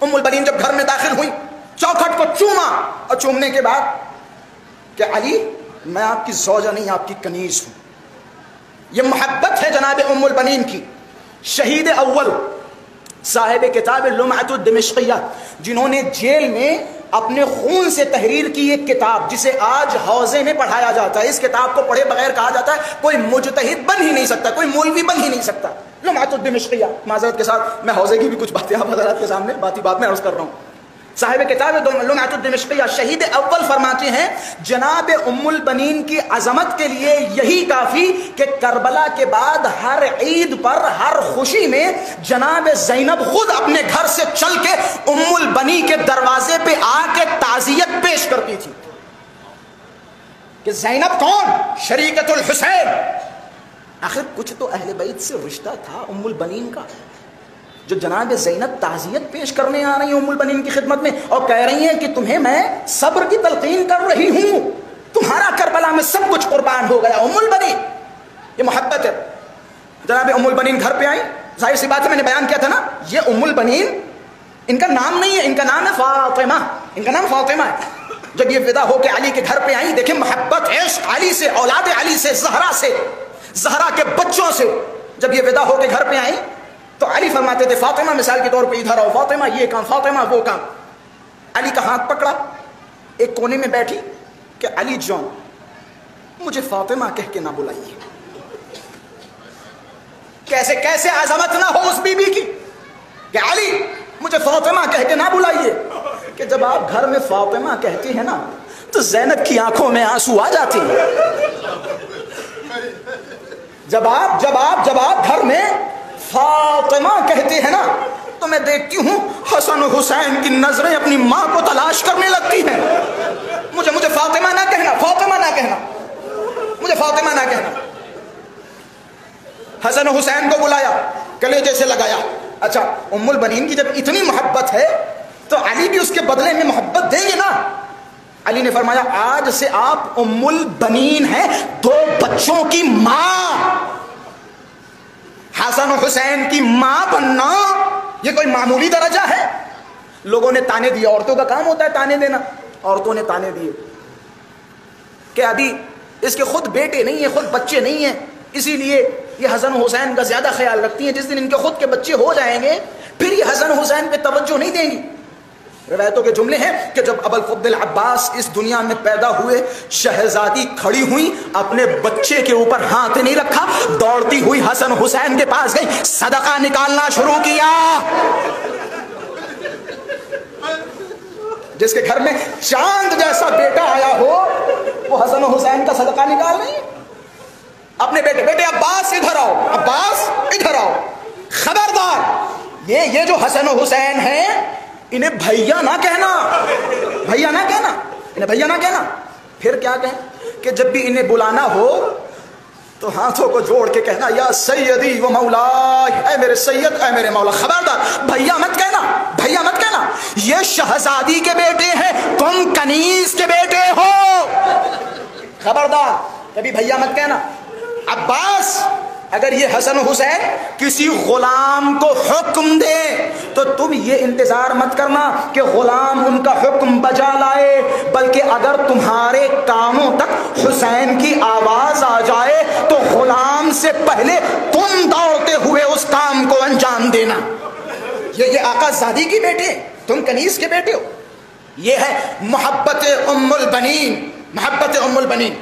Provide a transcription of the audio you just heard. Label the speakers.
Speaker 1: ام البنین جب گھر میں داخل ہوئی، چوکھٹ کو چوما، اور چومنے کے بعد کہ علی میں آپ کی زوجہ نہیں، آپ کی کنیز ہوں. یہ محبت ہے جناب ام البنین کی. شہید اول صاحب کتاب لمعۃ الدمشقیہ، جنہوں نے جیل میں اپنے خون سے تحریر کی ایک کتاب جسے آج حوزے میں پڑھایا جاتا ہے، اس کتاب کو پڑھے بغیر کہا جاتا ہے کوئی مجتہد بن ہی نہیں سکتا، کوئی مولوی بن ہی نہیں سکتا. لمعۃ الدمشقیہ، معذرت کے ساتھ میں حوزے کی بھی کچھ باتیں آپ حضرات کے سامنے بات میں عرض کر رہا ہوں. صاحب کتاب لمعۃ الدمشقیہ شہید اول فرماتے ہیں جناب ام البنین کی عظمت کے لیے یہی کافی کہ کربلا کے بعد ہر عید پر، ہر خوشی میں جناب زینب خود اپنے گھر سے چل کے ام البنی کے دروازے پہ آ کے تعزیت پیش کرتی تھی. کہ زینب کون؟ شریکۃ الحسین. آخر کچھ تو اہل بیت سے رشتہ تھا ام البنین کا، جو جناب زینب تعزیت پیش کرنے آ رہی ہیں ام البنین کی خدمت میں، اور کہہ رہی ہیں کہ تمہیں میں صبر کی تلقین کر رہی ہوں، تمہارا کربلا میں سب کچھ قربان ہو گیا. ام البنین، یہ محبت ہے. جناب ام البنین گھر پہ آئی، ظاہر سی بات ہے میں نے بیان کیا تھا نا، یہ ام البنین ان کا نام نہیں ہے، ان کا نام ہے فاطمہ، ان کا نام فاطمہ ہے. جب یہ ودا ہو کے علی کے گھر پہ آئی، دیکھیں محبت، عشق علی سے، اولاد علی سے، زہرا کے بچوں سے. جب یہ ودا ہو کے گھر پہ آئی تو علی فرماتے تھے فاطمہ مثال کے طور پہ ادھر آؤ، فاطمہ یہ کام، فاطمہ وہ کام. علی کا ہاتھ پکڑا، ایک کونے میں بیٹھی کہ علی جان مجھے فاطمہ کہہ کے نہ بلائیے. کیسے کیسے عظمت نہ ہو اس بی بی کی کہ علی مجھے فاطمہ کہہ کے نہ بلائیے. کہ جب آپ گھر میں فاطمہ کہتے ہیں نا تو زینب کی آنکھوں میں آنسو آ جاتے ہیں. جب آپ گھر میں فاطمہ کہتے ہیں نا تو میں دیکھتی ہوں حسن و حسین کی نظریں اپنی ماں کو تلاش کرنے لگتی ہیں. مجھے فاطمہ نہ کہنا، فاطمہ نہ کہنا، مجھے فاطمہ نہ کہنا. حسن و حسین کو بلایا، کلیجے سے لگایا. اچھا ام البنین کی جب اتنی محبت ہے تو علی بھی اس کے بدلے میں محبت دیں گے نا. علی نے فرمایا آج سے آپ ام البنین ہیں، 2 بچوں کی ماں. حسن و حسین کی ماں بننا یہ کوئی معمولی درجہ ہے؟ لوگوں نے تانے دیے، عورتوں کا کام ہوتا ہے تانے دینا. عورتوں نے تانے دیے کہ ابھی اس کے خود بیٹے نہیں ہیں، خود بچے نہیں ہیں، اسی لیے یہ حسن و حسین کا زیادہ خیال رکھتی ہیں. جس دن ان کے خود کے بچے ہو جائیں گے پھر یہ حسن و حسین پہ توجہ نہیں دیں گی. روایتوں کے جملے ہیں کہ جب ابوالفضل عباس اس دنیا میں پیدا ہوئے، شہزادی کھڑی ہوئی، اپنے بچے کے اوپر ہاتھ نہیں رکھا، دوڑتی ہوئی حسن حسین کے پاس گئی، صدقہ نکالنا شروع کیا. جس کے گھر میں چاند جیسا بیٹا آیا ہو وہ حسن و حسین کا صدقہ نکال نہیں. اپنے بیٹے عباس ادھر آؤ، عباس ادھر آؤ، خبردار یہ جو حسن و حسین ہیں انہیں بھیا نہ کہنا، بھیا نہ کہنا، انہیں بھیا نہ کہنا. پھر کیا کہیں کہ جب بھی انہیں بلانا ہو تو ہاتھوں کو جوڑ کے کہنا یا سیدی و مولائی، اے میرے سید، اے میرے مولا. خبردار بھیا مت کہنا، بھیا مت کہنا. یہ شہزادی کے بیٹے ہیں، تم کنیز کے بیٹے ہو. خبردار کبھی بھیا مت کہنا. عباس اگر یہ حسن حسین کسی غلام کو حکم دے تو تم یہ انتظار مت کرنا کہ غلام ان کا حکم بجا لائے، بلکہ اگر تمہارے کانوں تک حسین کی آواز آ جائے تو غلام سے پہلے تم دوڑتے ہوئے اس کام کو انجام دینا. یہ آقا زادی کی بیٹے، تم کنیز کے بیٹے ہو. یہ ہے محبت ام البنین، محبت ام البنین.